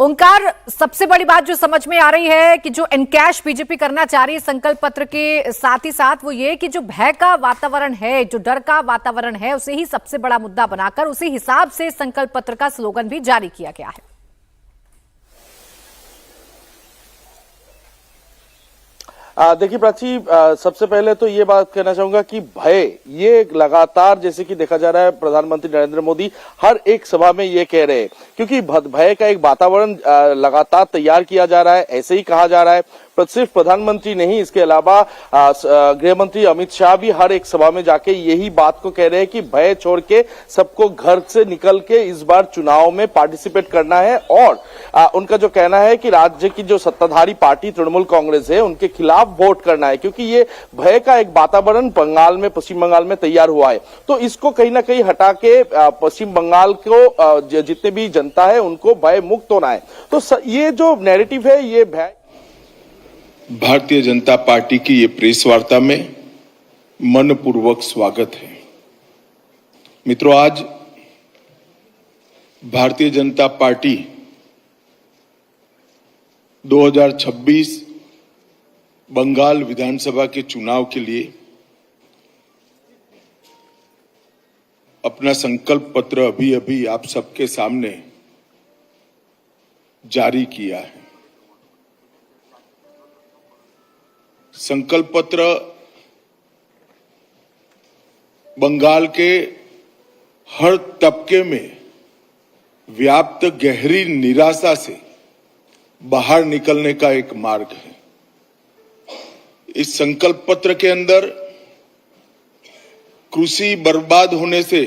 ओंकार, सबसे बड़ी बात जो समझ में आ रही है कि जो एनकैश बीजेपी करना चाह रही है संकल्प पत्र के साथ ही साथ, वो ये कि जो भय का वातावरण है, जो डर का वातावरण है, उसे ही सबसे बड़ा मुद्दा बनाकर उसी हिसाब से संकल्प पत्र का स्लोगन भी जारी किया गया है। देखिए प्राची, सबसे पहले तो ये बात कहना चाहूंगा कि भय, ये लगातार जैसे कि देखा जा रहा है प्रधानमंत्री नरेंद्र मोदी हर एक सभा में ये कह रहे हैं, क्योंकि भय का एक वातावरण लगातार तैयार किया जा रहा है, ऐसे ही कहा जा रहा है। पर सिर्फ प्रधानमंत्री नहीं, इसके अलावा गृह मंत्री अमित शाह भी हर एक सभा में जाके यही बात को कह रहे हैं कि भय छोड़ के सबको घर से निकल के इस बार चुनाव में पार्टिसिपेट करना है। और उनका जो कहना है कि राज्य की जो सत्ताधारी पार्टी तृणमूल कांग्रेस है, उनके खिलाफ वोट करना है, क्योंकि ये भय का एक वातावरण बंगाल में, पश्चिम बंगाल में तैयार हुआ है। तो इसको कहीं ना कहीं हटा के पश्चिम बंगाल को जितने भी जनता है उनको भय मुक्त होना है। तो ये जो नैरेटिव है, ये भय भारतीय जनता पार्टी की ये प्रेस वार्ता में मनपूर्वक स्वागत है। मित्रों, आज भारतीय जनता पार्टी 2026 बंगाल विधानसभा के चुनाव के लिए अपना संकल्प पत्र अभी अभी आप सबके सामने जारी किया है। संकल्प पत्र बंगाल के हर तबके में व्याप्त गहरी निराशा से बाहर निकलने का एक मार्ग है। इस संकल्प पत्र के अंदर कृषि बर्बाद होने से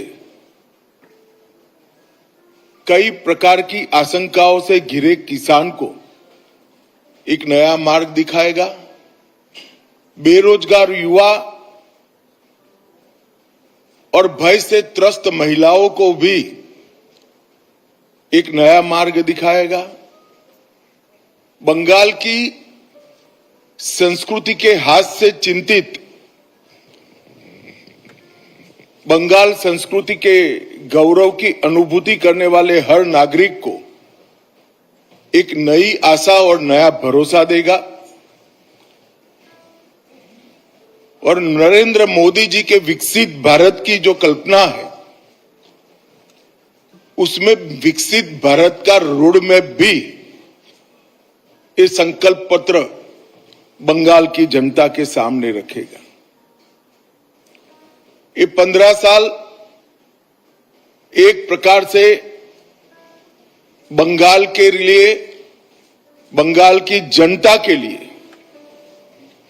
कई प्रकार की आशंकाओं से घिरे किसान को एक नया मार्ग दिखाएगा। बेरोजगार युवा और भय से त्रस्त महिलाओं को भी एक नया मार्ग दिखाएगा। बंगाल की संस्कृति के हाथ से चिंतित, बंगाल संस्कृति के गौरव की अनुभूति करने वाले हर नागरिक को एक नई आशा और नया भरोसा देगा। और नरेंद्र मोदी जी के विकसित भारत की जो कल्पना है, उसमें विकसित भारत का रोड मैप भी ये संकल्प पत्र बंगाल की जनता के सामने रखेगा। ये 15 साल एक प्रकार से बंगाल के लिए, बंगाल की जनता के लिए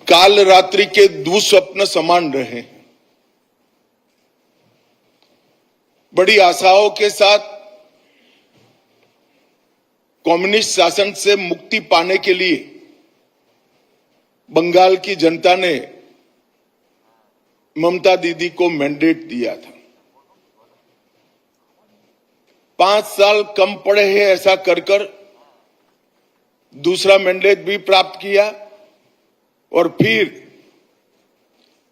काल रात्रि के दुस्वप्न समान रहे। बड़ी आशाओं के साथ कम्युनिस्ट शासन से मुक्ति पाने के लिए बंगाल की जनता ने ममता दीदी को मैंडेट दिया था। 5 साल कम पड़े हैं ऐसा कर दूसरा मैंडेट भी प्राप्त किया और फिर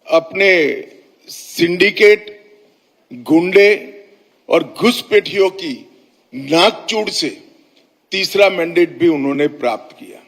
अपने सिंडिकेट, गुंडे और घुसपैठियों की नाकचूड़ से तीसरा मैंडेट भी उन्होंने प्राप्त किया।